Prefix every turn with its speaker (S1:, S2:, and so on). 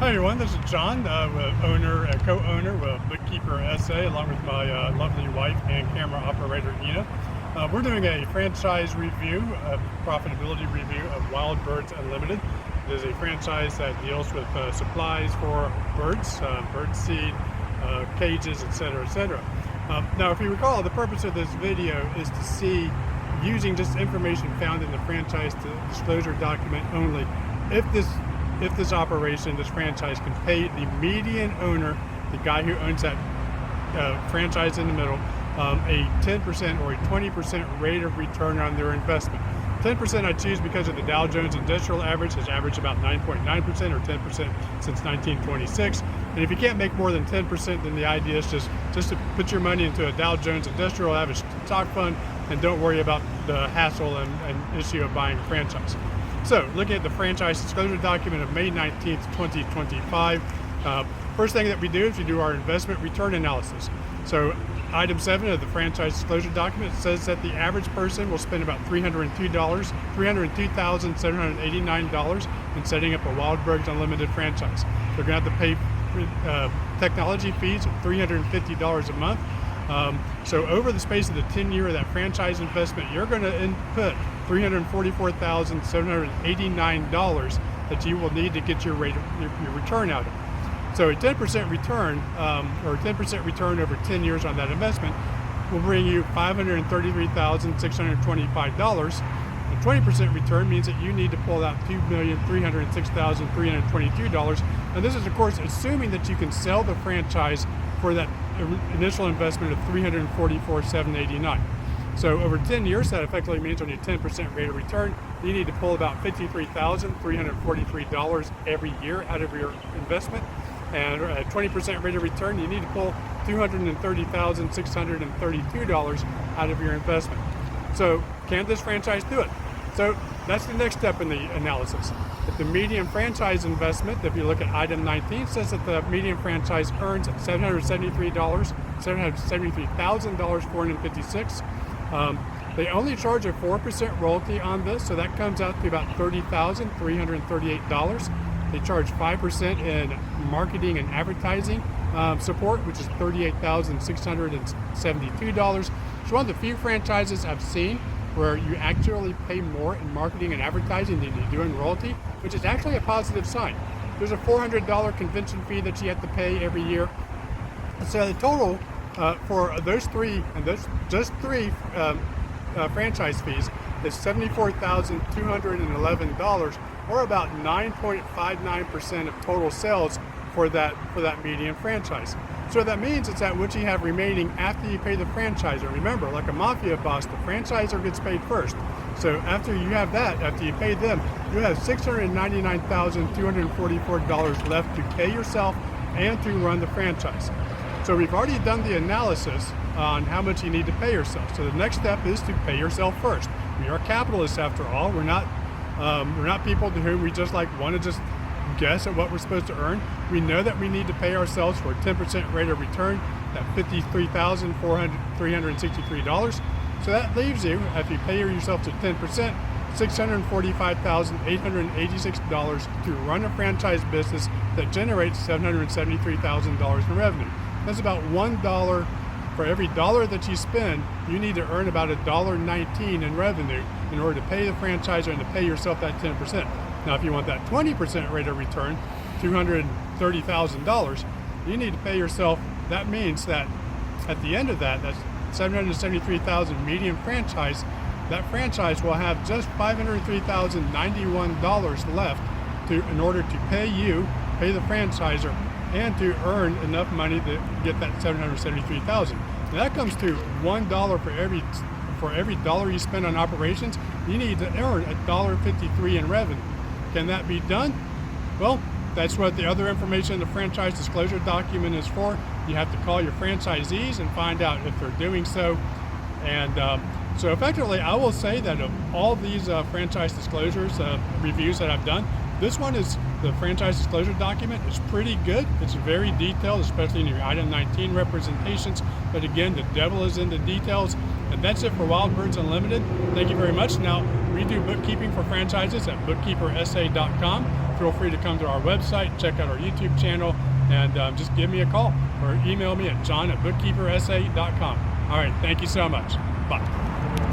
S1: Hi everyone, this is John, co-owner with Bookkeeper SA, along with my lovely wife and camera operator Ina. We're doing a franchise review, a profitability review of Wild Birds Unlimited. It is a franchise that deals with supplies for birds, bird seed, cages, etc., etc. Now, if you recall, the purpose of this video is to see, using just information found in the franchise disclosure document only, if this operation, this franchise, can pay the median owner, the guy who owns that franchise in the middle, a 10% or a 20% rate of return on their investment. 10% I choose because of the Dow Jones Industrial Average has averaged about 9.9% or 10% since 1926. And if you can't make more than 10%, then the idea is just to put your money into a Dow Jones Industrial Average stock fund and don't worry about the hassle and issue of buying a franchise. So, looking at the franchise disclosure document of May 19th, 2025, first thing that we do is we do our investment return analysis. So, item 7 of the franchise disclosure document says that the average person will spend about $302,789 in setting up a Wild Birds Unlimited franchise. They're going to have to pay technology fees of $350 a month. So over the space of the 10-year of that franchise investment, you're going to input $344,789 that you will need to get your return out of it. So a 10% return, or 10% return over 10 years on that investment, will bring you $533,625. A 20% return means that you need to pull out $2,306,322. And this is, of course, assuming that you can sell the franchise for that initial investment of $344,789. So over 10 years, that effectively means on your 10% rate of return, you need to pull about $53,343 every year out of your investment. And at 20% rate of return, you need to pull $230,632 out of your investment. So can this franchise do it? So that's the next step in the analysis. If the median franchise investment, if you look at item 19, says that the median franchise earns $773,456. They only charge a 4% royalty on this, so that comes out to about $30,338. They charge 5% in marketing and advertising support, which is $38,672. It's one of the few franchises I've seen where you actually pay more in marketing and advertising than you do in royalty, which is actually a positive sign. There's a $400 convention fee that you have to pay every year. So the total for those three, and just three franchise fees, is $74,211, or about 9.59% of total sales for that median franchise. So what that means is that what you have remaining after you pay the franchisor, remember, like a mafia boss, the franchisor gets paid first. So after you have that, after you pay them, you have $699,244 left to pay yourself and to run the franchise. So we've already done the analysis on how much you need to pay yourself. So the next step is to pay yourself first. We are capitalists after all. We're not people to whom we just want to just guess at what we're supposed to earn. We know that we need to pay ourselves for a 10% rate of return, that $53,363. So that leaves you, if you pay yourself to 10%, $645,886 to run a franchise business that generates $773,000 in revenue. That's about $1 for every dollar that you spend. You need to earn about $1.19 in revenue in order to pay the franchisor and to pay yourself that 10%. Now, if you want that 20% rate of return, $230,000, you need to pay yourself. That means that at the end of that, that's $773,000 median franchise. That franchise will have just $503,091 left in order to pay the franchisor, and to earn enough money to get that $773,000. Now that comes to $1 for every dollar you spend on operations. You need to earn $1.53 in revenue. Can that be done? Well, that's what the other information in the franchise disclosure document is for. You have to call your franchisees and find out if they're doing so. And so effectively, I will say that of all these franchise disclosures reviews that I've done, this one is, the franchise disclosure document is pretty good. It's very detailed, especially in your item 19 representations. But again, the devil is in the details. And that's it for Wild Birds Unlimited. Thank you very much. Now, we do bookkeeping for franchises at bookkeepersa.com. feel free to come to our website, check out our YouTube channel, and just give me a call or email me at john@bookkeepersa.com. All right, thank you so much. Bye.